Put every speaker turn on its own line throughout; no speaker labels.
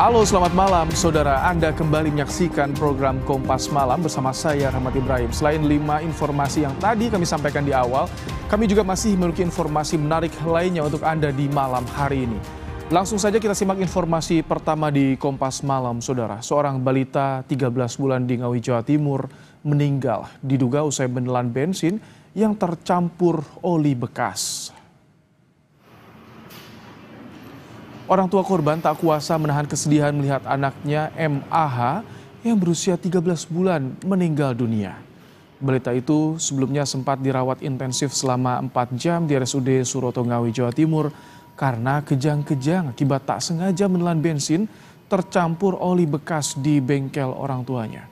Halo, selamat malam saudara. Anda kembali menyaksikan program Kompas Malam bersama saya Rahmat Ibrahim. Selain 5 informasi yang tadi kami sampaikan di awal, kami juga masih memiliki informasi menarik lainnya untuk Anda di malam hari ini. Langsung saja kita simak informasi pertama di Kompas Malam saudara. Seorang balita 13 bulan di Ngawi, Jawa Timur meninggal diduga usai menelan bensin yang tercampur oli bekas. Orang tua korban tak kuasa menahan kesedihan melihat anaknya MAH yang berusia 13 bulan meninggal dunia. Balita itu sebelumnya sempat dirawat intensif selama 4 jam di RSUD Suroto Ngawi, Jawa Timur karena kejang-kejang akibat tak sengaja menelan bensin tercampur oli bekas di bengkel orang tuanya.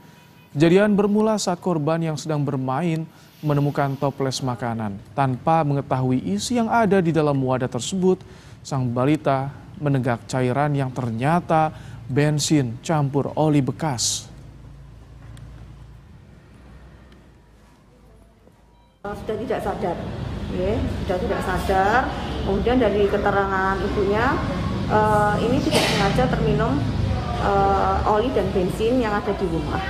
Kejadian bermula saat korban yang sedang bermain menemukan toples makanan. Tanpa mengetahui isi yang ada di dalam wadah tersebut, sang balita menenggak cairan yang ternyata bensin campur oli bekas.
Sudah tidak sadar, sudah tidak sadar. Kemudian dari keterangan ibunya, ini tidak sengaja terminum oli dan bensin yang ada di rumah.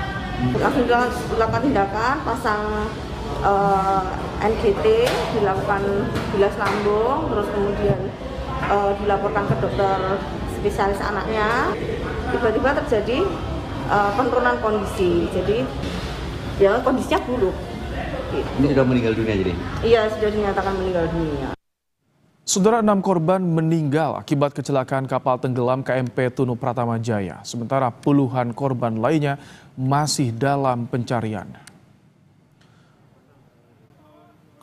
Langsung dilakukan tindakan, pasang NGT, dilakukan bilas lambung, terus kemudian dilaporkan ke dokter spesialis anaknya. Tiba-tiba terjadi penurunan kondisi, jadi ya kondisinya buruk.
Ini sudah meninggal dunia jadi?
Iya, sudah dinyatakan meninggal dunia.
Saudara, 6 korban meninggal akibat kecelakaan kapal tenggelam KMP Tunu Pratama Jaya. Sementara puluhan korban lainnya masih dalam pencarian.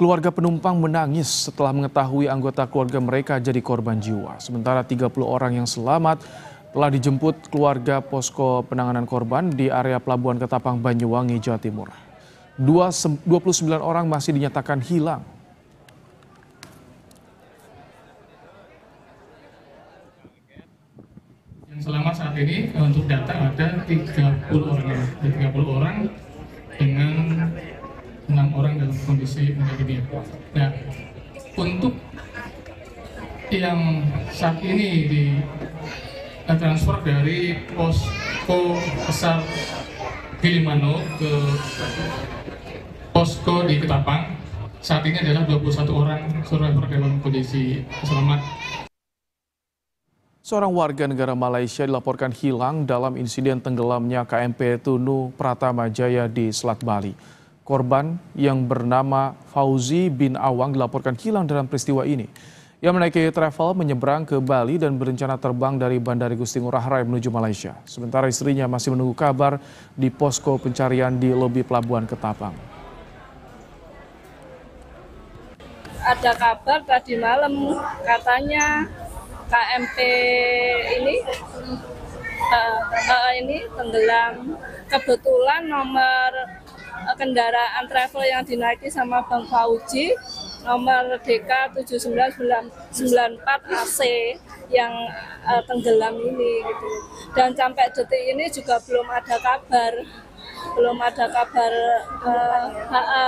Keluarga penumpang menangis setelah mengetahui anggota keluarga mereka jadi korban jiwa. Sementara 30 orang yang selamat telah dijemput keluarga posko penanganan korban di area Pelabuhan Ketapang, Banyuwangi, Jawa Timur. 29 orang masih dinyatakan hilang.
Yang selamat saat ini untuk data ada 30 orang, 30 orang dengan 6 orang dalam kondisi meninggal dunia. Nah, untuk yang saat ini di transfer dari posko besar Gilimanuk ke posko di Ketapang, saat ini adalah 21 orang survivor dalam kondisi selamat.
Seorang warga negara Malaysia dilaporkan hilang dalam insiden tenggelamnya KMP Tunu Pratama Jaya di Selat Bali. Korban yang bernama Fauzi bin Awang dilaporkan hilang dalam peristiwa ini. Ia menaiki travel menyeberang ke Bali dan berencana terbang dari Bandara Igusti Ngurah Rai menuju Malaysia. Sementara istrinya masih menunggu kabar di posko pencarian di lobi Pelabuhan Ketapang.
Ada kabar tadi malam katanya KMP ini tenggelam. Kebetulan nomor kendaraan travel yang dinaiki sama Bang Fauzi nomor DK 7994 AC yang tenggelam ini gitu. Dan sampai detik ini juga belum ada kabar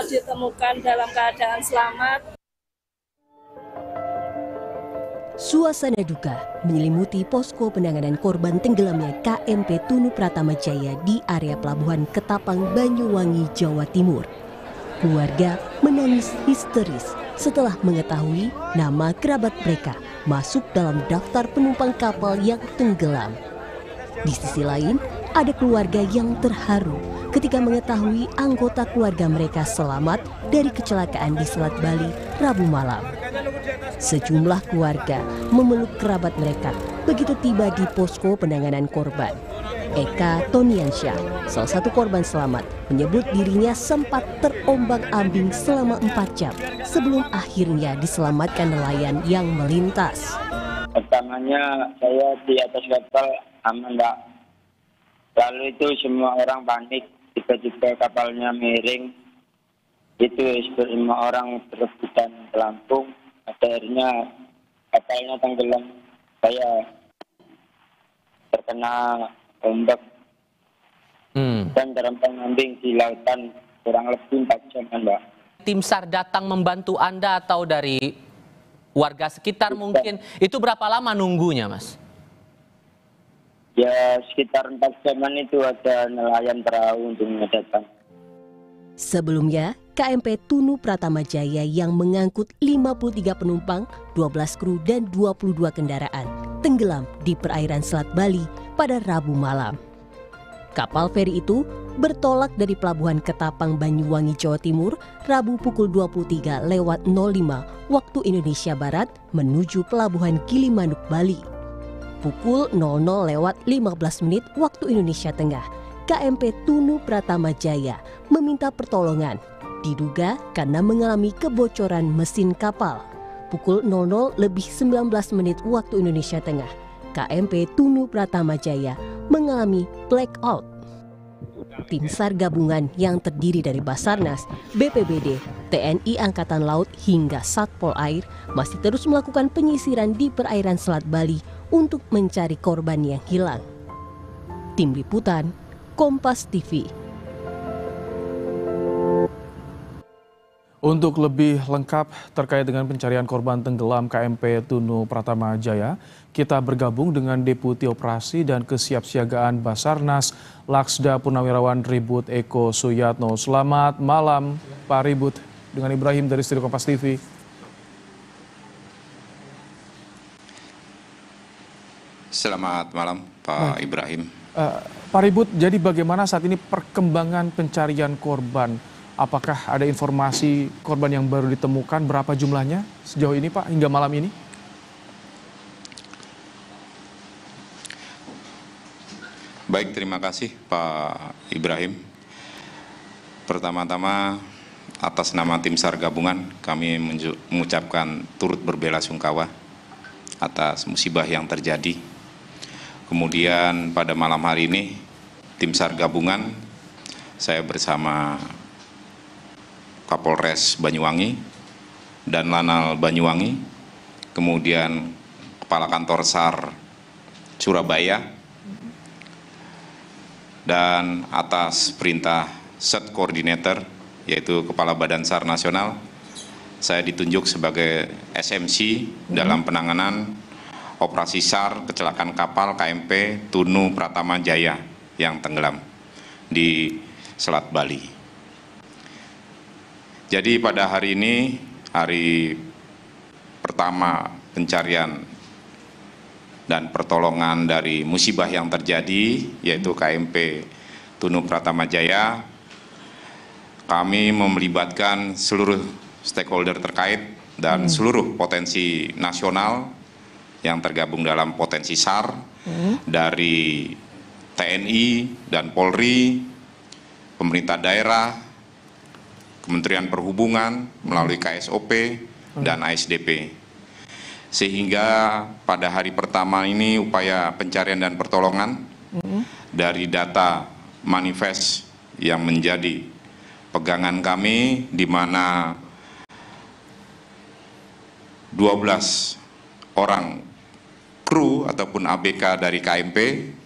ditemukan dalam keadaan selamat.
Suasana duka menyelimuti posko penanganan korban tenggelamnya KMP Tunu Pratama Jaya di area Pelabuhan Ketapang, Banyuwangi, Jawa Timur. Keluarga menangis histeris setelah mengetahui nama kerabat mereka masuk dalam daftar penumpang kapal yang tenggelam. Di sisi lain, ada keluarga yang terharu ketika mengetahui anggota keluarga mereka selamat dari kecelakaan di Selat Bali Rabu malam. Sejumlah keluarga memeluk kerabat mereka begitu tiba di posko penanganan korban. Eka Toniansyah, salah satu korban selamat, menyebut dirinya sempat terombang-ambing selama 4 jam sebelum akhirnya diselamatkan nelayan yang melintas.
Pertamanya saya di atas kapal aman, Mbak. Lalu itu semua orang panik, tiba-tiba kapalnya miring. Itu semua orang berebutan pelampung. Akhirnya kapalnya tenggelam. Saya terkena ombak dan terombang-ambing di lautan kurang lebih 4 jam, Mbak.
Tim SAR datang membantu Anda atau dari warga sekitar mungkin? Itu berapa lama nunggunya, Mas?
Ya sekitar 4 jaman itu ada nelayan perahu untuk mendatang.
Sebelumnya, KMP Tunu Pratama Jaya yang mengangkut 53 penumpang, 12 kru dan 22 kendaraan tenggelam di perairan Selat Bali pada Rabu malam. Kapal feri itu bertolak dari Pelabuhan Ketapang, Banyuwangi, Jawa Timur, Rabu pukul 23.05 waktu Indonesia Barat menuju Pelabuhan Gilimanuk, Bali. Pukul 00.15 waktu Indonesia Tengah, KMP Tunu Pratama Jaya meminta pertolongan, diduga karena mengalami kebocoran mesin kapal. Pukul 00.19 waktu Indonesia Tengah, KMP Tunu Pratama Jaya mengalami blackout. Tim SAR gabungan yang terdiri dari Basarnas, BPBD, TNI Angkatan Laut hingga Satpol Air masih terus melakukan penyisiran di perairan Selat Bali untuk mencari korban yang hilang. Tim Liputan, Kompas TV.
Untuk lebih lengkap terkait dengan pencarian korban tenggelam KMP Tunu Pratama Jaya, kita bergabung dengan Deputi Operasi dan Kesiapsiagaan Basarnas Laksda Purnawirawan Ribut Eko Suyatno. Selamat malam Pak Ribut, dengan Ibrahim dari Studio Kompas TV.
Selamat malam Pak Ibrahim.
Pak Ribut, jadi bagaimana saat ini perkembangan pencarian korban? Apakah ada informasi korban yang baru ditemukan? Berapa jumlahnya sejauh ini Pak, hingga malam ini?
Baik, terima kasih Pak Ibrahim. Pertama-tama atas nama tim SAR gabungan kami mengucapkan turut berbelasungkawa atas musibah yang terjadi. Kemudian pada malam hari ini tim SAR gabungan, saya bersama Kapolres Banyuwangi dan Lanal Banyuwangi, kemudian Kepala Kantor SAR Surabaya, dan atas perintah Set Coordinator, yaitu Kepala Badan SAR Nasional, saya ditunjuk sebagai SMC dalam penanganan operasi SAR kecelakaan kapal KMP Tunu Pratama Jaya yang tenggelam di Selat Bali. Jadi pada hari ini, hari pertama pencarian dan pertolongan dari musibah yang terjadi, yaitu KMP Tunu Pratama Jaya, kami melibatkan seluruh stakeholder terkait dan seluruh potensi nasional yang tergabung dalam potensi SAR, dari TNI dan Polri, pemerintah daerah, Kementerian Perhubungan melalui KSOP dan ASDP. Sehingga pada hari pertama ini upaya pencarian dan pertolongan dari data manifest yang menjadi pegangan kami, di mana 12 orang kru ataupun ABK dari KMP,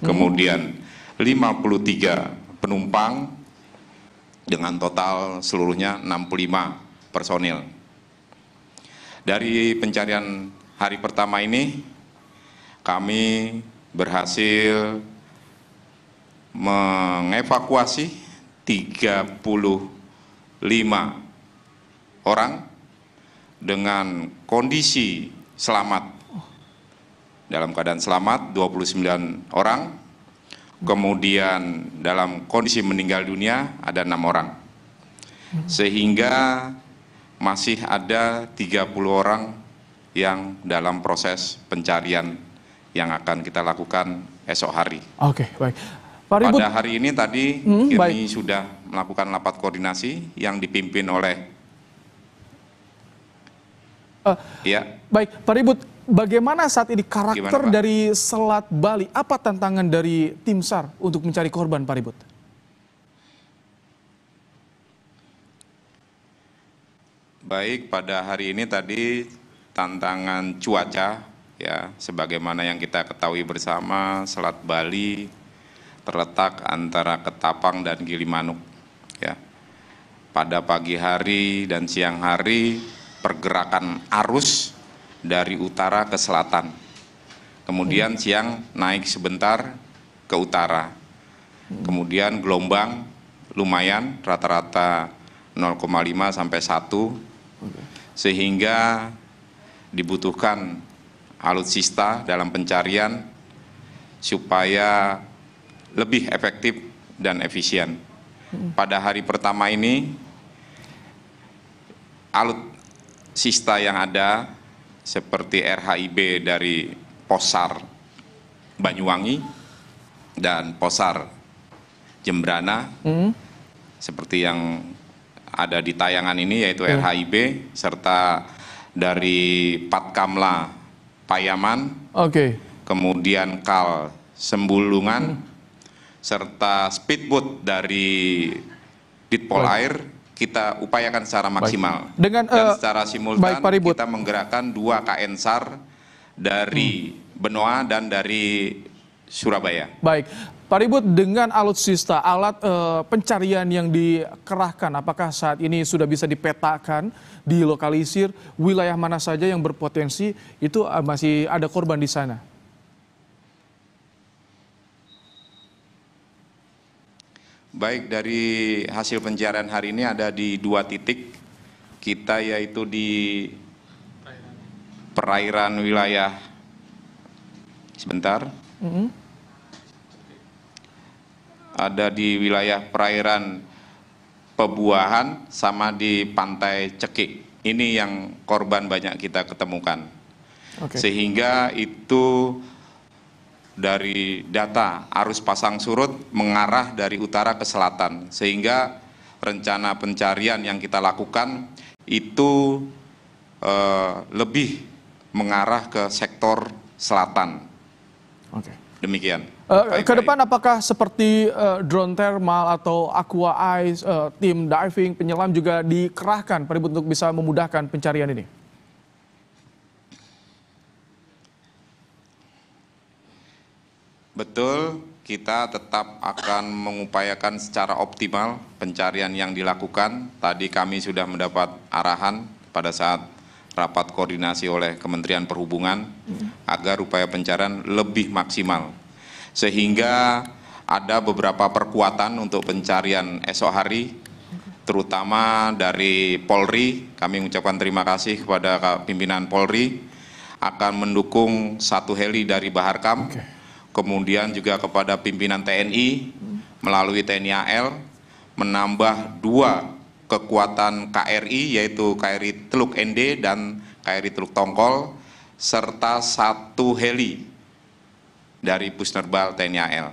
kemudian 53 penumpang, dengan total seluruhnya 65 personil. Dari pencarian hari pertama ini, kami berhasil mengevakuasi 35 orang dengan kondisi selamat. Dalam keadaan selamat 29 orang. Kemudian dalam kondisi meninggal dunia ada 6 orang, sehingga masih ada 30 orang yang dalam proses pencarian yang akan kita lakukan esok hari.
Oke, baik. Pak Ribut,
pada hari ini tadi kami sudah melakukan rapat koordinasi yang dipimpin oleh
baik, Pak Ribut, bagaimana saat ini karakter dari Selat Bali? Apa tantangan dari tim SAR untuk mencari korban, Pak Ribut?
Baik, pada hari ini tadi tantangan cuaca, ya, sebagaimana yang kita ketahui bersama, Selat Bali terletak antara Ketapang dan Gilimanuk. Ya. Pada pagi hari dan siang hari, pergerakan arus dari utara ke selatan. Kemudian siang naik sebentar ke utara. Kemudian gelombang lumayan, rata-rata 0,5 sampai 1, sehingga dibutuhkan alutsista dalam pencarian supaya lebih efektif dan efisien. Pada hari pertama ini, alutsista yang ada seperti RHIB dari Posar Banyuwangi dan Posar Jembrana, seperti yang ada di tayangan ini, yaitu RHIB, serta dari Patkamla Payaman, kemudian Kal Sembulungan, serta speedboat dari Ditpol Air, kita upayakan secara maksimal. Dan secara simultan kita menggerakkan 2 KN SAR dari Benoa dan dari Surabaya.
Baik, Pak Ribut, dengan alutsista, alat pencarian yang dikerahkan, apakah saat ini sudah bisa dipetakan, dilokalisir wilayah mana saja yang berpotensi itu masih ada korban di sana?
Baik, dari hasil pencarian hari ini ada di 2 titik kita, yaitu di perairan wilayah ada di wilayah perairan Pebuahan sama di Pantai Cekik. Ini yang korban banyak kita ketemukan. Sehingga itu dari data arus pasang surut mengarah dari utara ke selatan, sehingga rencana pencarian yang kita lakukan itu lebih mengarah ke sektor selatan. Demikian.
Ke depan apakah seperti drone thermal atau aqua ice, tim diving, penyelam juga dikerahkan Pak Ribut untuk bisa memudahkan pencarian ini?
Betul, kita tetap akan mengupayakan secara optimal pencarian yang dilakukan. Tadi kami sudah mendapat arahan pada saat rapat koordinasi oleh Kementerian Perhubungan agar upaya pencarian lebih maksimal. Sehingga ada beberapa perkuatan untuk pencarian esok hari, terutama dari Polri. Kami mengucapkan terima kasih kepada pimpinan Polri akan mendukung 1 heli dari Baharkam. Kemudian juga kepada pimpinan TNI melalui TNI AL menambah 2 kekuatan KRI, yaitu KRI Teluk ND dan KRI Teluk Tongkol, serta 1 heli dari Pusnerbal TNI AL.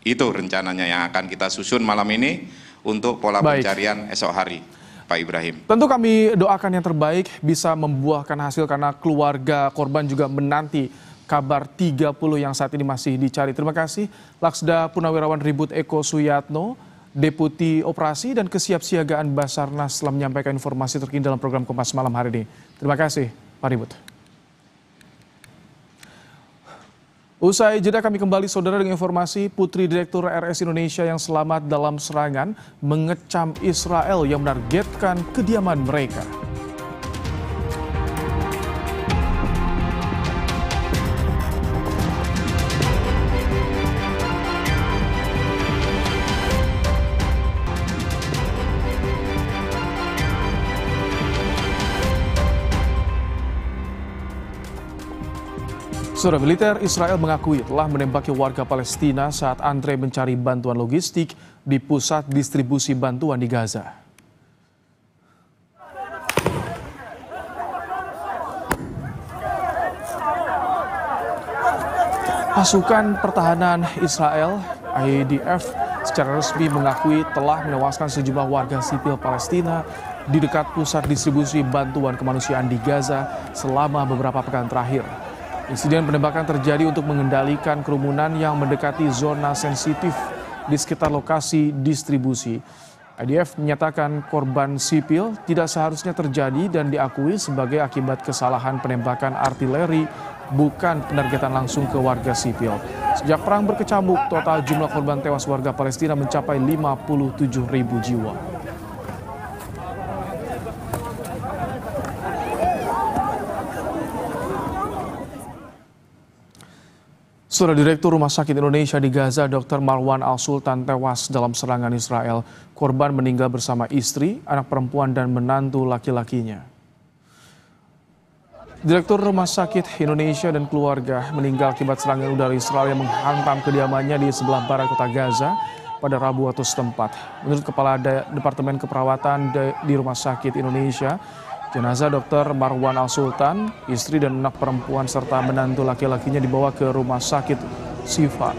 Itu rencananya yang akan kita susun malam ini untuk pola pencarian esok hari, Pak Ibrahim.
Tentu kami doakan yang terbaik bisa membuahkan hasil, karena keluarga korban juga menanti kabar 30 yang saat ini masih dicari. Terima kasih Laksda Purnawirawan Ribut Eko Suyatno, Deputi Operasi dan Kesiapsiagaan Basarnas, telah menyampaikan informasi terkini dalam program Kompas Malam hari ini. Terima kasih Pak Ribut. Usai jeda kami kembali saudara dengan informasi Putri Direktur RS Indonesia yang selamat dalam serangan mengecam Israel yang menargetkan kediaman mereka. Saudara, militer Israel mengakui telah menembaki warga Palestina saat antre mencari bantuan logistik di pusat distribusi bantuan di Gaza. Pasukan pertahanan Israel, IDF, secara resmi mengakui telah menewaskan sejumlah warga sipil Palestina di dekat pusat distribusi bantuan kemanusiaan di Gaza selama beberapa pekan terakhir. Insiden penembakan terjadi untuk mengendalikan kerumunan yang mendekati zona sensitif di sekitar lokasi distribusi. IDF menyatakan korban sipil tidak seharusnya terjadi dan diakui sebagai akibat kesalahan penembakan artileri, bukan penargetan langsung ke warga sipil. Sejak perang berkecamuk, total jumlah korban tewas warga Palestina mencapai 57.000 jiwa. Saudara Direktur Rumah Sakit Indonesia di Gaza, Dr. Marwan Al-Sultan tewas dalam serangan Israel. Korban meninggal bersama istri, anak perempuan, dan menantu laki-lakinya. Direktur Rumah Sakit Indonesia dan keluarga meninggal akibat serangan udara Israel yang menghantam kediamannya di sebelah barat kota Gaza pada Rabu waktu setempat. Menurut Kepala Departemen Keperawatan di Rumah Sakit Indonesia, jenazah Dr. Marwan Al-Sultan, istri dan anak perempuan serta menantu laki-lakinya dibawa ke Rumah Sakit Syifa.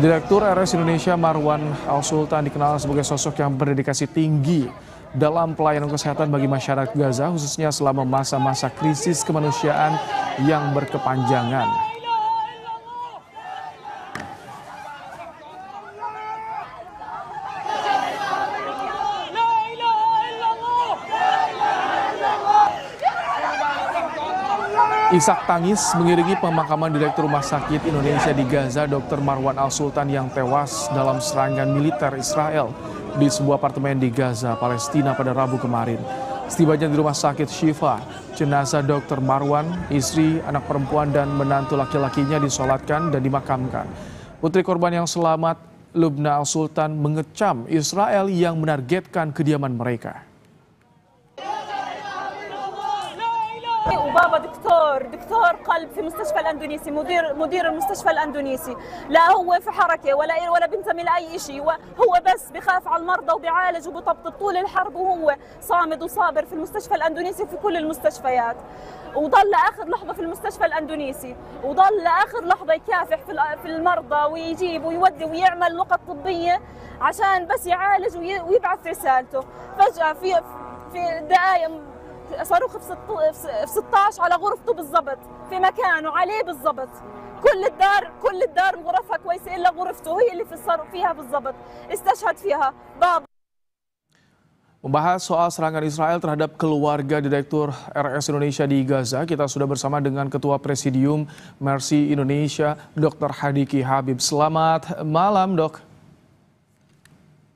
Direktur RS Indonesia Marwan Al-Sultan dikenal sebagai sosok yang berdedikasi tinggi dalam pelayanan kesehatan bagi masyarakat Gaza, khususnya selama masa-masa krisis kemanusiaan yang berkepanjangan. Isak tangis mengiringi pemakaman Direktur Rumah Sakit Indonesia di Gaza, Dr. Marwan Al-Sultan yang tewas dalam serangan militer Israel di sebuah apartemen di Gaza, Palestina pada Rabu kemarin. Setibanya di Rumah Sakit Syifa, jenazah Dr. Marwan, istri, anak perempuan, dan menantu laki-lakinya disolatkan dan dimakamkan. Putri korban yang selamat, Lubna Al-Sultan, mengecam Israel yang menargetkan kediaman mereka.
وبابا دكتور قلب في مستشفى الاندونيسي مدير المستشفى الاندونيسي لا هو في حركه ولا بينتمي لاي شيء هو بس بخاف على المرضى وبيعالج وبطبطب طول الحرب وهو صامد وصابر في المستشفى الاندونيسي في كل المستشفيات وضل لاخر لحظه في المستشفى الاندونيسي وضل لاخر لحظه يكافح في المرضى ويجيب ويودي ويعمل نقط طبيه عشان بس يعالج ويبعث رسالته فجاه في دقائق صاروخ في 16 على غرفته بالضبط في مكانه عليه بالضبط كل الدار غرفها كويسه الا غرفته هي اللي فيها بالضبط استشهد فيها بابا.
Membahas soal serangan Israel terhadap keluarga Direktur RS Indonesia di Gaza, kita sudah bersama dengan Ketua Presidium Mercy Indonesia, Dr. Hadiki Habib. Selamat malam, Dok.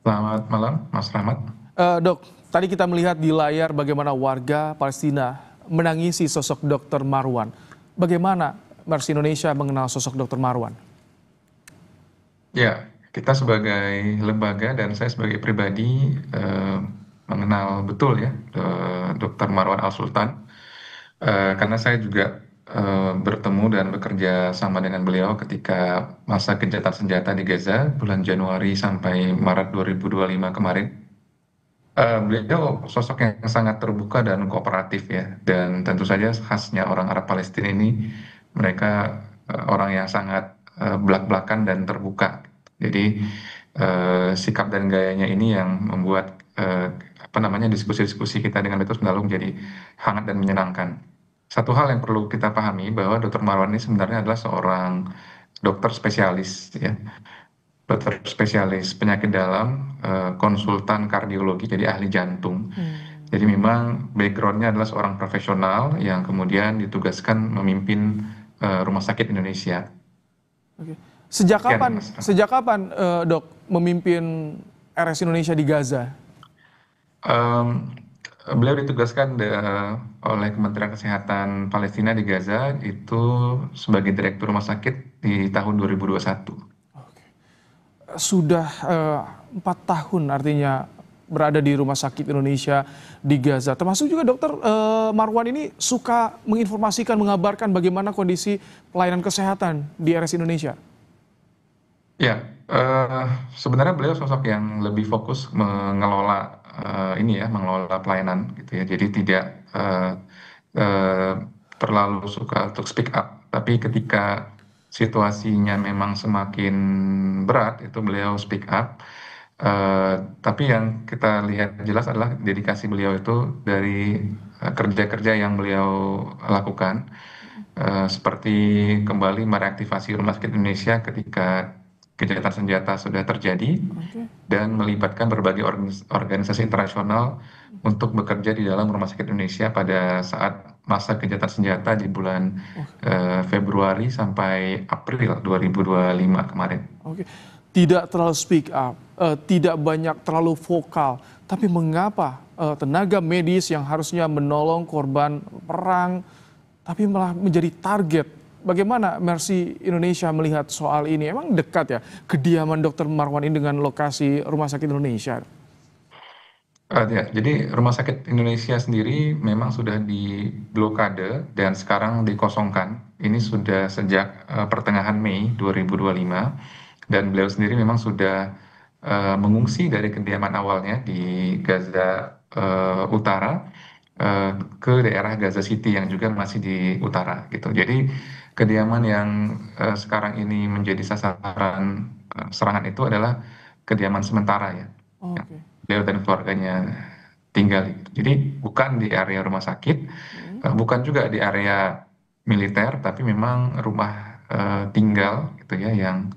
Selamat malam, Mas Rahmat.
Dok, tadi kita melihat di layar bagaimana warga Palestina menangisi sosok Dr. Marwan. Bagaimana Mercy Indonesia mengenal sosok Dr. Marwan?
Ya, kita sebagai lembaga dan saya sebagai pribadi mengenal betul ya Dr. Marwan Al-Sultan. Karena saya juga bertemu dan bekerja sama dengan beliau ketika masa gencatan senjata di Gaza bulan Januari sampai Maret 2025 kemarin. Beliau sosok yang sangat terbuka dan kooperatif ya, dan tentu saja khasnya orang Arab Palestina ini, mereka orang yang sangat belak-belakan dan terbuka. Jadi sikap dan gayanya ini yang membuat diskusi-diskusi kita dengan itu selalu menjadi hangat dan menyenangkan. Satu hal yang perlu kita pahami bahwa Dr. Marwan ini sebenarnya adalah seorang dokter spesialis ya. Dokter spesialis penyakit dalam, konsultan kardiologi, jadi ahli jantung. Jadi memang backgroundnya adalah seorang profesional yang kemudian ditugaskan memimpin Rumah Sakit Indonesia.
Oke. Sejak kapan Dok memimpin RS Indonesia di Gaza?
Beliau ditugaskan oleh Kementerian Kesehatan Palestina di Gaza itu sebagai Direktur Rumah Sakit di tahun 2021.
Sudah 4 tahun artinya berada di Rumah Sakit Indonesia di Gaza. Termasuk juga Dr. Marwan ini suka menginformasikan, mengabarkan bagaimana kondisi pelayanan kesehatan di RS Indonesia.
Ya, sebenarnya beliau sosok yang lebih fokus mengelola mengelola pelayanan gitu ya. Jadi tidak terlalu suka untuk speak up, tapi ketika situasinya memang semakin berat, itu beliau speak up. Tapi yang kita lihat jelas adalah dedikasi beliau itu dari kerja-kerja yang beliau lakukan, seperti kembali mereaktivasi Rumah Sakit Indonesia ketika gencatan senjata sudah terjadi, dan melibatkan berbagai organisasi internasional untuk bekerja di dalam Rumah Sakit Indonesia pada saat masa gencatan senjata di bulan Februari sampai April 2025 kemarin.
Oke. Tidak terlalu speak up, tidak banyak terlalu vokal, tapi mengapa tenaga medis yang harusnya menolong korban perang, tapi malah menjadi target bagaimana Mercy Indonesia melihat soal ini? Emang dekat ya kediaman Dr. Marwan ini dengan lokasi Rumah Sakit Indonesia?
Ya, jadi Rumah Sakit Indonesia sendiri memang sudah diblokade dan sekarang dikosongkan. Ini sudah sejak pertengahan Mei 2025 dan beliau sendiri memang sudah mengungsi dari kediaman awalnya di Gaza Utara ke daerah Gaza City yang juga masih di utara gitu. Jadi kediaman yang sekarang ini menjadi sasaran serangan itu adalah kediaman sementara ya. Beliau dan keluarganya tinggal. Jadi bukan di area rumah sakit, bukan juga di area militer, tapi memang rumah tinggal gitu ya yang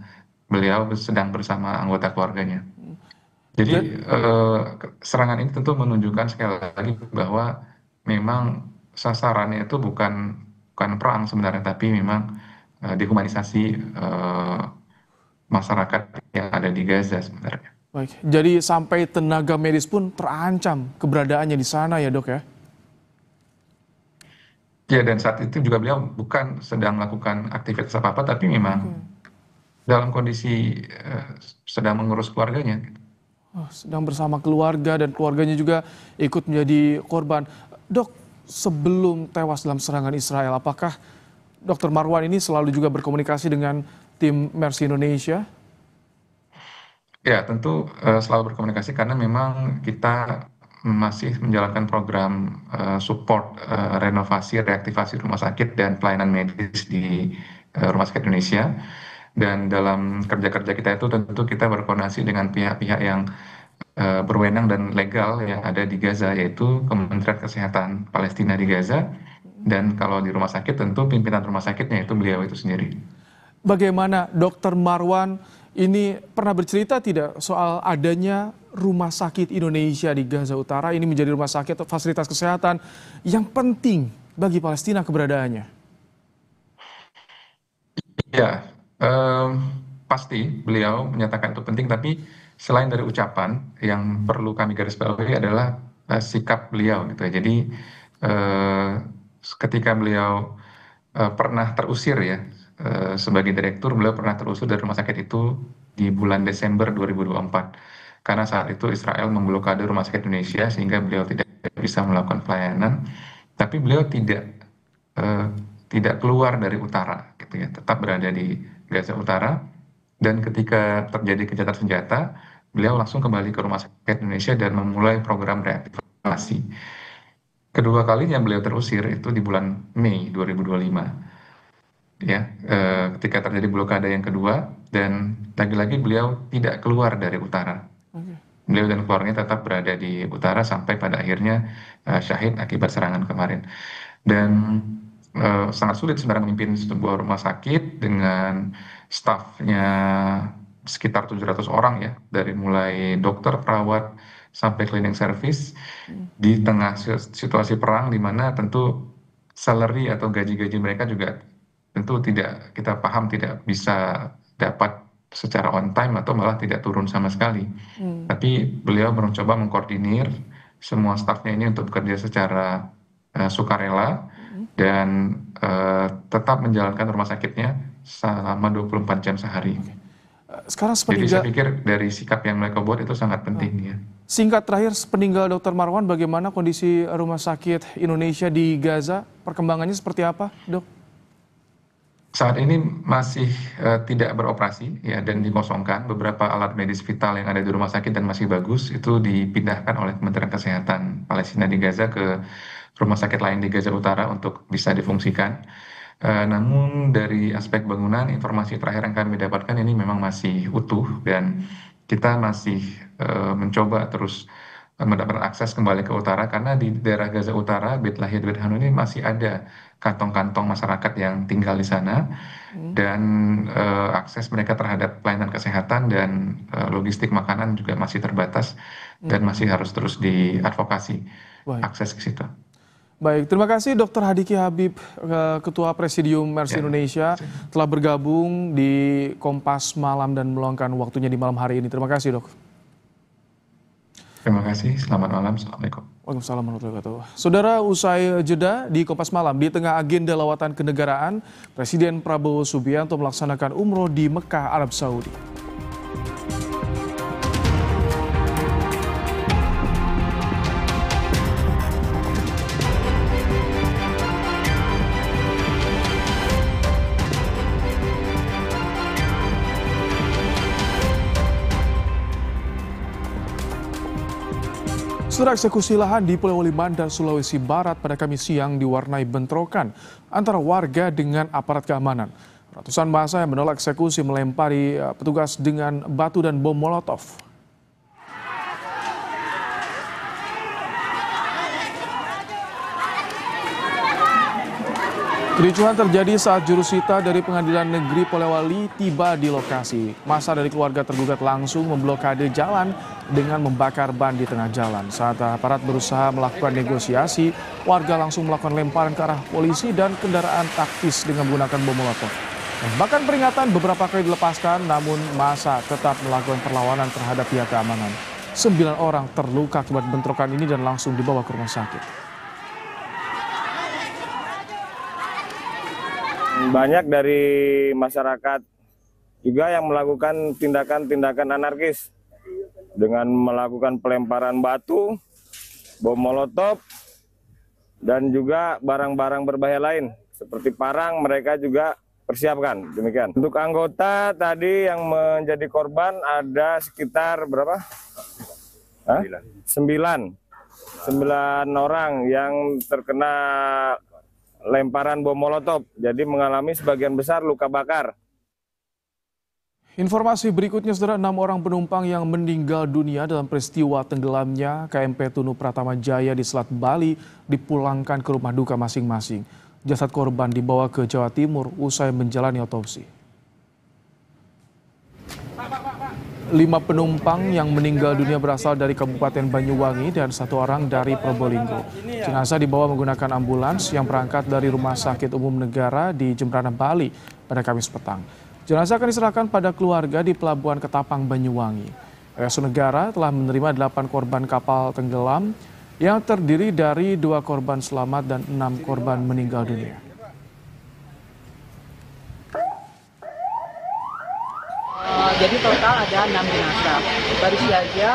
beliau sedang bersama anggota keluarganya. Jadi serangan ini tentu menunjukkan sekali lagi bahwa memang sasarannya itu bukan perang sebenarnya, tapi memang dehumanisasi masyarakat yang ada di Gaza sebenarnya.
Baik, jadi sampai tenaga medis pun terancam keberadaannya di sana ya dok ya?
Ya, dan saat itu juga beliau bukan sedang melakukan aktivitas apa-apa, tapi memang dalam kondisi sedang mengurus keluarganya.
Sedang bersama keluarga dan keluarganya juga ikut menjadi korban. Dok, sebelum tewas dalam serangan Israel, apakah Dr. Marwan ini selalu juga berkomunikasi dengan tim Mercy Indonesia?
Ya, tentu selalu berkomunikasi karena memang kita masih menjalankan program support renovasi, reaktivasi rumah sakit dan pelayanan medis di Rumah Sakit Indonesia. Dan dalam kerja-kerja kita itu tentu kita berkoordinasi dengan pihak-pihak yang berwenang dan legal yang ada di Gaza, yaitu Kementerian Kesehatan Palestina di Gaza. Dan kalau di rumah sakit tentu pimpinan rumah sakitnya itu beliau itu sendiri.
Bagaimana Dr. Marwan ini pernah bercerita tidak soal adanya Rumah Sakit Indonesia di Gaza Utara? Ini menjadi rumah sakit atau fasilitas kesehatan yang penting bagi Palestina keberadaannya.
Ya, pasti beliau menyatakan itu penting, tapi selain dari ucapan yang perlu kami garis bawahi adalah sikap beliau gitu ya. Jadi ketika beliau pernah terusir ya, sebagai direktur beliau pernah terusir dari rumah sakit itu di bulan Desember 2024 karena saat itu Israel memblokade Rumah Sakit Indonesia sehingga beliau tidak bisa melakukan pelayanan, tapi beliau tidak keluar dari utara gitu ya, tetap berada di Gaza Utara. Dan ketika terjadi gencatan senjata beliau langsung kembali ke Rumah Sakit Indonesia dan memulai program reaktivasi. Kedua kalinya beliau terusir itu di bulan Mei 2025 ya, ketika terjadi blokade yang kedua, dan lagi-lagi beliau tidak keluar dari utara. Beliau dan keluarganya tetap berada di utara sampai pada akhirnya syahid akibat serangan kemarin. Dan sangat sulit sebenarnya memimpin sebuah rumah sakit dengan stafnya sekitar 700 orang ya, dari mulai dokter, perawat, sampai cleaning service di tengah situasi perang di mana tentu salary atau gaji-gaji mereka juga tentu tidak, kita paham tidak bisa dapat secara on time atau malah tidak turun sama sekali. Tapi beliau mencoba mengkoordinir semua stafnya ini untuk bekerja secara sukarela dan tetap menjalankan rumah sakitnya selama 24 jam sehari.
Sekarang
Jadi saya pikir dari sikap yang mereka buat itu sangat penting ya.
Singkat terakhir, sepeninggal Dr. Marwan, bagaimana kondisi Rumah Sakit Indonesia di Gaza? Perkembangannya seperti apa, dok?
Saat ini masih tidak beroperasi ya, dan dikosongkan. Beberapa alat medis vital yang ada di rumah sakit dan masih bagus itu dipindahkan oleh Kementerian Kesehatan Palestina di Gaza ke rumah sakit lain di Gaza Utara untuk bisa difungsikan. Namun dari aspek bangunan, informasi terakhir yang kami dapatkan ini memang masih utuh dan kita masih mencoba terus mendapatkan akses kembali ke utara, karena di daerah Gaza Utara, Beit Lahia, Beit Hanun ini masih ada kantong-kantong masyarakat yang tinggal di sana, dan akses mereka terhadap pelayanan kesehatan dan logistik makanan juga masih terbatas dan masih harus terus diadvokasi akses ke situ.
Baik, terima kasih Dr. Hadiki Habib, Ketua Presidium Mercy Indonesia, telah bergabung di Kompas Malam dan meluangkan waktunya di malam hari ini. Terima kasih, Dok.
Terima kasih, selamat malam, Assalamualaikum.
Waalaikumsalam warahmatullahi wabarakatuh. Saudara, usai jeda di Kompas Malam, di tengah agenda lawatan kenegaraan, Presiden Prabowo Subianto melaksanakan umroh di Mekah, Arab Saudi. Saudara, eksekusi lahan di Pulau Mandar, Sulawesi Barat pada Kamis siang diwarnai bentrokan antara warga dengan aparat keamanan. Ratusan massa yang menolak eksekusi melempari petugas dengan batu dan bom molotov. Kericuhan terjadi saat jurusita dari Pengadilan Negeri Polewali tiba di lokasi. Massa dari keluarga tergugat langsung memblokade jalan dengan membakar ban di tengah jalan. Saat aparat berusaha melakukan negosiasi, warga langsung melakukan lemparan ke arah polisi dan kendaraan taktis dengan menggunakan bom molotov. Bahkan peringatan beberapa kali dilepaskan, namun massa tetap melakukan perlawanan terhadap pihak keamanan. 9 orang terluka akibat bentrokan ini dan langsung dibawa ke rumah sakit.
Banyak dari masyarakat juga yang melakukan tindakan-tindakan anarkis dengan melakukan pelemparan batu, bom molotov, dan juga barang-barang berbahaya lain seperti parang mereka juga persiapkan. Demikian. Untuk anggota tadi yang menjadi korban ada sekitar berapa? 9 orang yang terkena lemparan bom molotov, jadi mengalami sebagian besar luka bakar.
Informasi berikutnya, saudara, 6 orang penumpang yang meninggal dunia dalam peristiwa tenggelamnya KMP Tunu Pratama Jaya di Selat Bali dipulangkan ke rumah duka masing-masing. Jasad korban dibawa ke Jawa Timur usai menjalani otopsi. 5 penumpang yang meninggal dunia berasal dari Kabupaten Banyuwangi dan 1 orang dari Probolinggo. Jenazah dibawa menggunakan ambulans yang berangkat dari Rumah Sakit Umum Negara di Jembrana, Bali pada Kamis petang. Jenazah akan diserahkan pada keluarga di Pelabuhan Ketapang, Banyuwangi. RSU Negara telah menerima 8 korban kapal tenggelam yang terdiri dari 2 korban selamat dan 6 korban meninggal dunia.
Jadi total ada 6 jenazah. Baru saja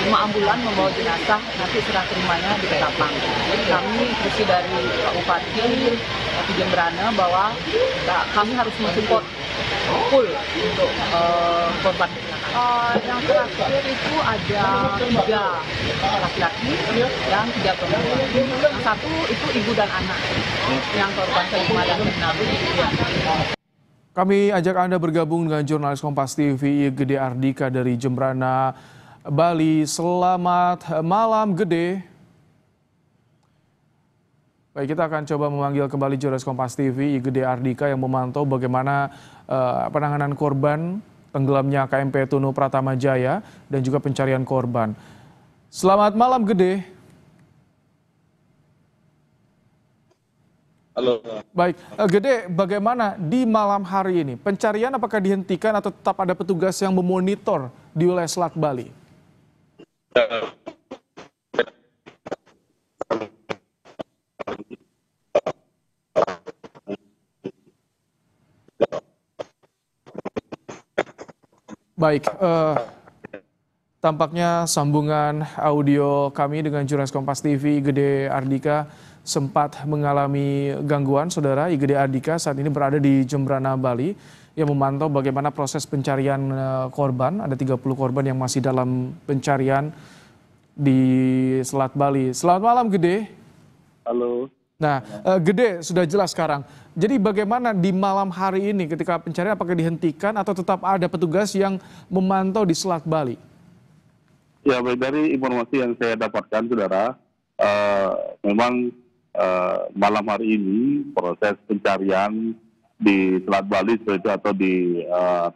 5 ambulan membawa jenazah nanti serah terimanya di Ketapang. Kami instruksi dari Pak Bupati Jembrana bahwa kami harus mensupport full untuk korban kecelakaan. Yang terakhir itu ada 3 laki-laki dan 3 perempuan. Yang 1 itu ibu dan anak yang korban kelima dan ke-6.
Kami ajak Anda bergabung dengan jurnalis Kompas TV Gede Ardika dari Jembrana, Bali. Selamat malam, Gede. Baik, kita akan coba memanggil kembali jurnalis Kompas TV Gede Ardika yang memantau bagaimana penanganan korban tenggelamnya KMP Tunu Pratama Jaya dan juga pencarian korban. Selamat malam, Gede.
Halo.
Baik, Gede, bagaimana di malam hari ini? Pencarian apakah dihentikan atau tetap ada petugas yang memonitor di wilayah Selat Bali? Baik, tampaknya sambungan audio kami dengan jurnalis Kompas TV Gede Ardika sempat mengalami gangguan. Saudara, Gede Ardika saat ini berada di Jembrana, Bali yang memantau bagaimana proses pencarian korban. Ada 30 korban yang masih dalam pencarian di Selat Bali. Selamat malam, Gede.
Halo.
Nah, Gede, sudah jelas sekarang. Jadi bagaimana di malam hari ini ketika pencarian, apakah dihentikan atau tetap ada petugas yang memantau di Selat Bali?
Ya, baik, dari informasi yang saya dapatkan, saudara, memang malam hari ini proses pencarian di Selat Bali atau di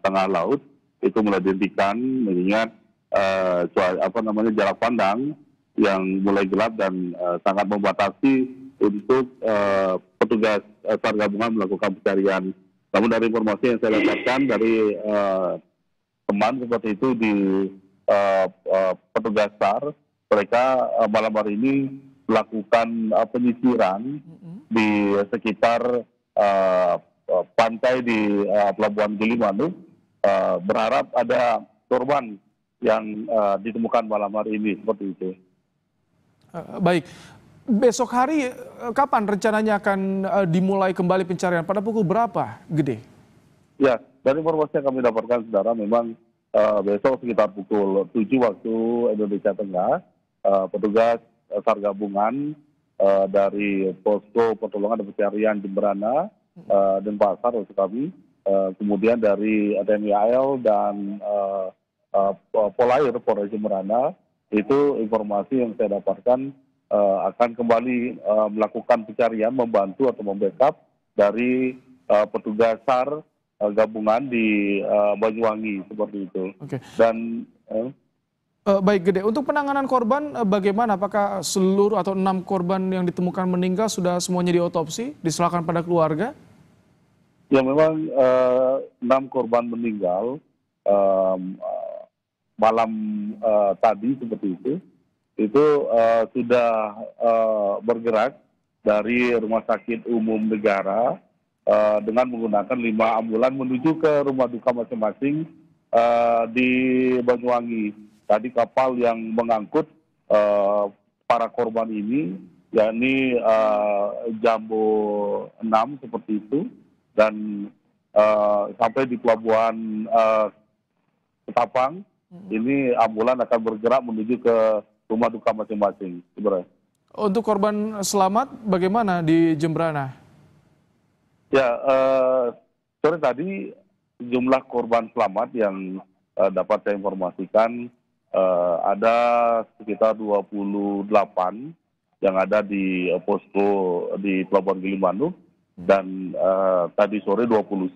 tengah laut itu mulai dihentikan mengingat jarak pandang yang mulai gelap dan sangat membatasi untuk petugas SAR gabungan melakukan pencarian. Namun dari informasi yang saya dapatkan dari teman seperti itu di petugas SAR mereka malam hari ini melakukan penyisiran di sekitar pantai di Pelabuhan Gilimanuk, berharap ada korban yang ditemukan malam hari ini, seperti itu.
Baik, besok hari kapan rencananya akan dimulai kembali pencarian? Pada pukul berapa, Gede?
Ya, dari informasi yang kami dapatkan, saudara, memang besok sekitar pukul 7 waktu Indonesia Tengah, petugas SAR gabungan dari Posko Pertolongan dan Pencarian Jemberana dan Pasar, maksud kami, kemudian dari TNI AL dan Polair Polres Jemberana, itu informasi yang saya dapatkan akan kembali melakukan pencarian, membantu atau membackup dari petugas SAR gabungan di Banyuwangi, seperti itu.
Oke.
Dan
baik, Gede, untuk penanganan korban bagaimana? Apakah seluruh atau 6 korban yang ditemukan meninggal sudah semuanya diotopsi, diserahkan pada keluarga?
Ya, memang 6 korban meninggal malam tadi, seperti itu sudah bergerak dari Rumah Sakit Umum Negara dengan menggunakan 5 ambulan menuju ke rumah duka masing-masing di Banyuwangi. Tadi kapal yang mengangkut para korban ini, yakni Jambo 6 seperti itu, dan sampai di Pelabuhan Ketapang, ini ambulan akan bergerak menuju ke rumah duka masing-masing.
Untuk korban selamat bagaimana di Jemberana?
Ya, sore tadi jumlah korban selamat yang dapat saya informasikan ada sekitar 28 yang ada di posko di Pelabuhan Gilimanuk, dan tadi sore 21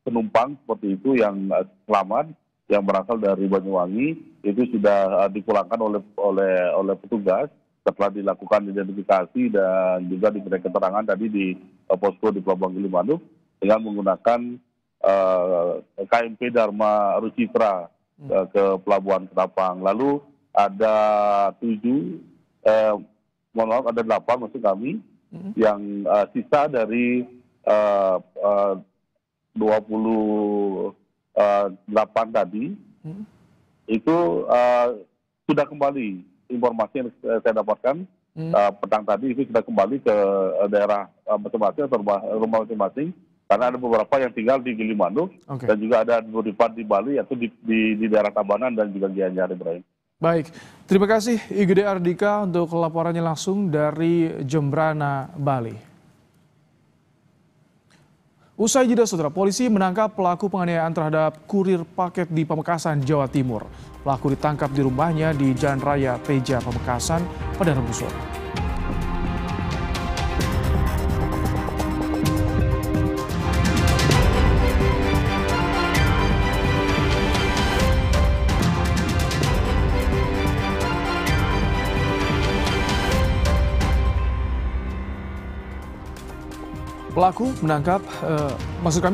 penumpang seperti itu yang selamat, yang berasal dari Banyuwangi, itu sudah dipulangkan oleh petugas setelah dilakukan identifikasi dan juga diberi keterangan tadi di posko di Pelabuhan Gilimanuk dengan menggunakan KMP Dharma Rucitra ke Pelabuhan Ketapang. Lalu ada 8 maksud kami, yang sisa dari 28 tadi, itu sudah kembali. Informasi yang saya dapatkan petang tadi itu sudah kembali ke daerah masing-masing atau rumah masing-masing, karena ada beberapa yang tinggal di Gilimanuk, dan juga ada beberapa di Bali, yaitu di daerah Tabanan dan juga Gianyar, Ibrahim.
Baik, terima kasih Igede Ardika untuk laporannya langsung dari Jemberana, Bali. Usai jeda, saudara, polisi menangkap pelaku penganiayaan terhadap kurir paket di Pamekasan, Jawa Timur. Pelaku ditangkap di rumahnya di Jalan Raya Teja, Pamekasan pada Rabu sore.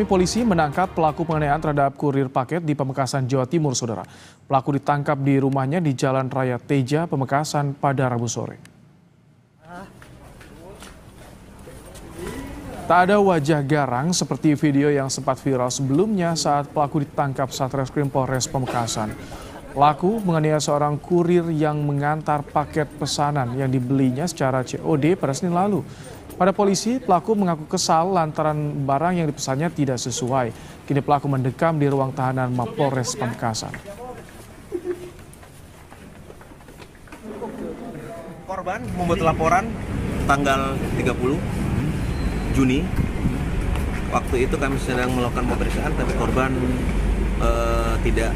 Polisi menangkap pelaku penganiayaan terhadap kurir paket di Pamekasan, Jawa Timur, saudara. Pelaku ditangkap di rumahnya di Jalan Raya Teja, Pamekasan pada Rabu sore. Tak ada wajah garang seperti video yang sempat viral sebelumnya saat pelaku ditangkap Satreskrim Polres Pamekasan. Pelaku menganiaya seorang kurir yang mengantar paket pesanan yang dibelinya secara COD pada Senin lalu. Pada polisi, pelaku mengaku kesal lantaran barang yang dipesannya tidak sesuai. Kini pelaku mendekam di ruang tahanan Mapolres Pamekasan.
Korban membuat laporan tanggal 30 Juni. Waktu itu kami sedang melakukan pemeriksaan, tapi korban tidak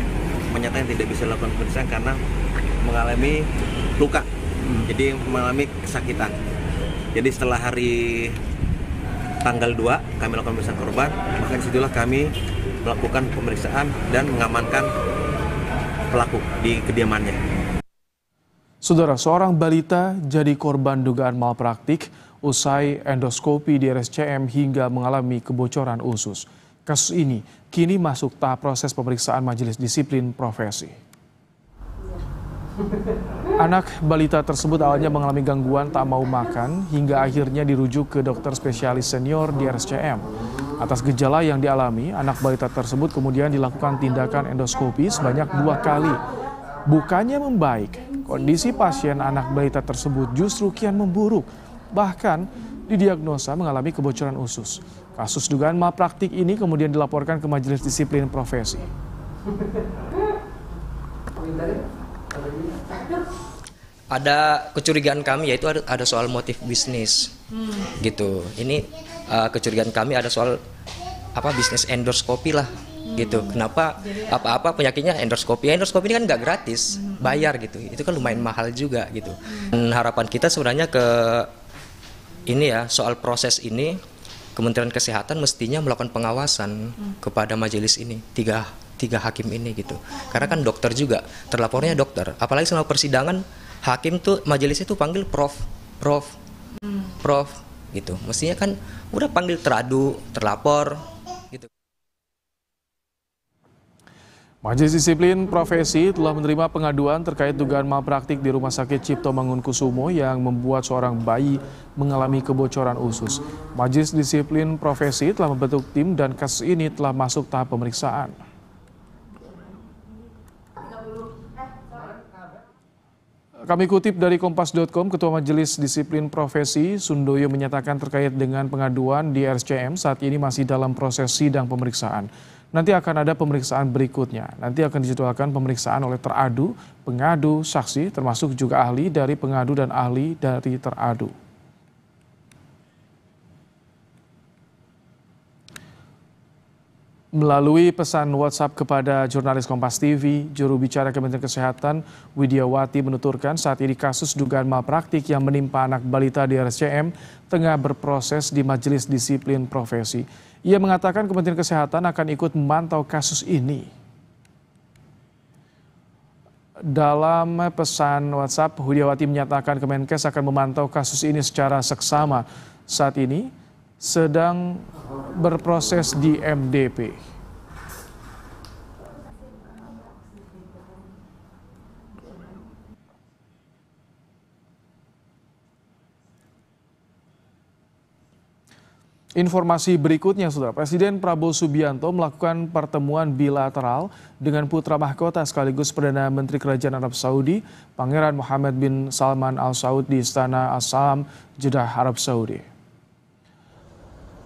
menyatakan tidak bisa dilakukan pemeriksaan karena mengalami luka, jadi mengalami kesakitan. Jadi setelah hari tanggal 2 kami lakukan pemeriksaan korban, maka disitulah kami melakukan pemeriksaan dan mengamankan pelaku di kediamannya.
Saudara, seorang balita jadi korban dugaan malpraktik usai endoskopi di RSCM hingga mengalami kebocoran usus. Kasus ini kini masuk tahap proses pemeriksaan Majelis Disiplin Profesi. Anak balita tersebut awalnya mengalami gangguan tak mau makan hingga akhirnya dirujuk ke dokter spesialis senior di RSCM. Atas gejala yang dialami, anak balita tersebut kemudian dilakukan tindakan endoskopi sebanyak 2 kali. Bukannya membaik, kondisi pasien anak balita tersebut justru kian memburuk. Bahkan didiagnosa mengalami kebocoran usus. Kasus dugaan malpraktik ini kemudian dilaporkan ke Majelis Disiplin Profesi.
Ada kecurigaan kami, yaitu ada soal motif bisnis gitu. Ini kecurigaan kami ada soal bisnis endoskopi lah gitu. Kenapa apa penyakitnya endoskopi? Endoskopi ini kan nggak gratis, bayar gitu. Itu kan lumayan mahal juga gitu. Dan harapan kita sebenarnya ke ini ya, soal proses ini Kementerian Kesehatan mestinya melakukan pengawasan kepada majelis ini, tiga hakim ini gitu. Karena kan dokter juga, terlapornya dokter. Apalagi selama persidangan, hakim tuh majelis itu panggil prof gitu. Mestinya kan udah panggil teradu, terlapor gitu.
Majelis Disiplin Profesi telah menerima pengaduan terkait dugaan malpraktik di Rumah Sakit Cipto Mangunkusumo yang membuat seorang bayi mengalami kebocoran usus. Majelis Disiplin Profesi telah membentuk tim dan kasus ini telah masuk tahap pemeriksaan. Kami kutip dari Kompas.com, Ketua Majelis Disiplin Profesi Sundoyo menyatakan terkait dengan pengaduan di RSCM saat ini masih dalam proses sidang pemeriksaan. Nanti akan ada pemeriksaan berikutnya. Nanti akan dijadwalkan pemeriksaan oleh teradu, pengadu, saksi, termasuk juga ahli dari pengadu dan ahli dari teradu. Melalui pesan WhatsApp kepada jurnalis Kompas TV, juru bicara Kementerian Kesehatan Widiawati menuturkan saat ini kasus dugaan malpraktik yang menimpa anak balita di RSCM tengah berproses di Majelis Disiplin Profesi. Ia mengatakan Kementerian Kesehatan akan ikut memantau kasus ini. Dalam pesan WhatsApp, Widiawati menyatakan Kemenkes akan memantau kasus ini secara seksama. Saat ini sedang berproses di MDP. Informasi berikutnya, Saudara, Presiden Prabowo Subianto melakukan pertemuan bilateral dengan putra mahkota sekaligus Perdana Menteri Kerajaan Arab Saudi, Pangeran Mohammed bin Salman Al Saud di Istana As-Salam, Jeddah, Arab Saudi.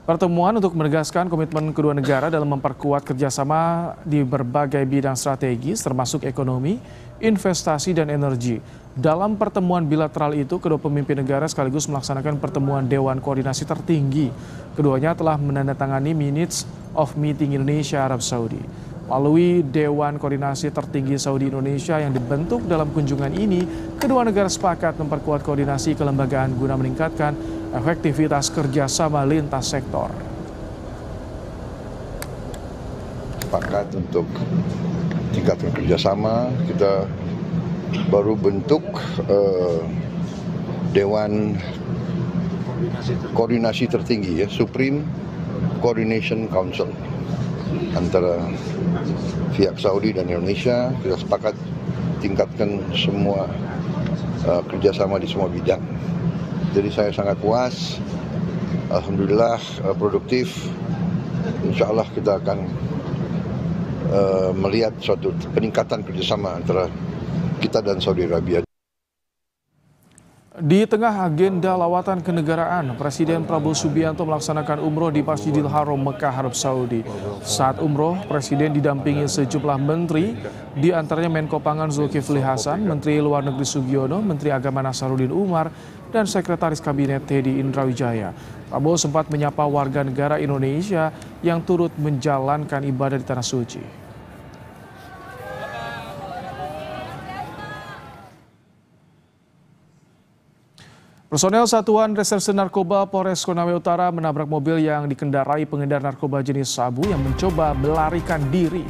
Pertemuan untuk menegaskan komitmen kedua negara dalam memperkuat kerjasama di berbagai bidang strategis termasuk ekonomi, investasi, dan energi. Dalam pertemuan bilateral itu, kedua pemimpin negara sekaligus melaksanakan pertemuan Dewan Koordinasi Tertinggi. Keduanya telah menandatangani Minutes of Meeting Indonesia-Arab Saudi. Melalui Dewan Koordinasi Tertinggi Saudi Indonesia yang dibentuk dalam kunjungan ini, kedua negara sepakat memperkuat koordinasi kelembagaan guna meningkatkan efektivitas kerjasama lintas sektor.
Sepakat untuk tingkatkan kerjasama, kita baru bentuk Dewan Koordinasi Tertinggi, ya, Supreme Coordination Council antara pihak Saudi dan Indonesia. Kita sepakat tingkatkan semua kerjasama di semua bidang. Jadi saya sangat puas, alhamdulillah produktif. Insya Allah kita akan melihat suatu peningkatan kerjasama antara kita dan Saudi Arabia.
Di tengah agenda lawatan kenegaraan, Presiden Prabowo Subianto melaksanakan umroh di Masjidil Haram Mekah, Arab Saudi. Saat umroh, Presiden didampingi sejumlah menteri, di antaranya Menko Pangan Zulkifli Hasan, Menteri Luar Negeri Sugiono, Menteri Agama Nasaruddin Umar, dan Sekretaris Kabinet Teddy Indrawijaya. Prabowo sempat menyapa warga negara Indonesia yang turut menjalankan ibadah di Tanah Suci. Personel Satuan Reserse Narkoba Polres Konawe Utara menabrak mobil yang dikendarai pengedar narkoba jenis sabu yang mencoba melarikan diri.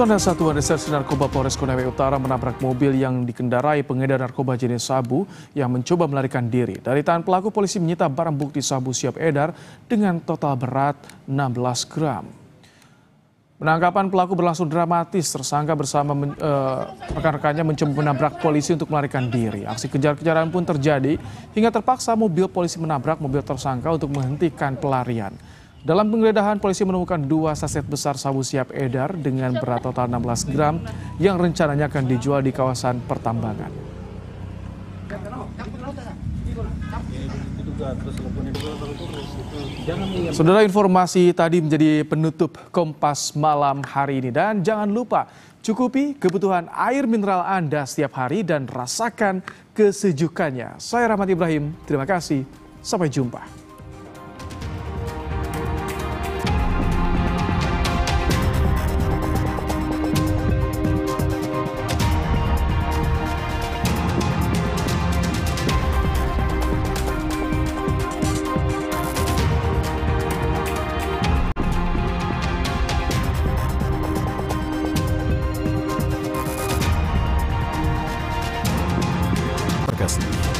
Personel Satuan Reserse Narkoba Polres Konawe Utara menabrak mobil yang dikendarai pengedar narkoba jenis sabu yang mencoba melarikan diri. Dari tangan pelaku, polisi menyita barang bukti sabu siap edar dengan total berat 16 gram. Penangkapan pelaku berlangsung dramatis. Tersangka bersama rekan-rekannya mencoba menabrak polisi untuk melarikan diri. Aksi kejar-kejaran pun terjadi hingga terpaksa mobil polisi menabrak mobil tersangka untuk menghentikan pelarian. Dalam penggeledahan, polisi menemukan 2 saset besar sabu siap edar dengan berat total 16 gram yang rencananya akan dijual di kawasan pertambangan. Saudara, informasi tadi menjadi penutup Kompas malam hari ini. Dan jangan lupa cukupi kebutuhan air mineral Anda setiap hari dan rasakan kesejukannya. Saya Rahmat Ibrahim, terima kasih. Sampai jumpa.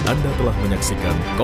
Anda telah menyaksikan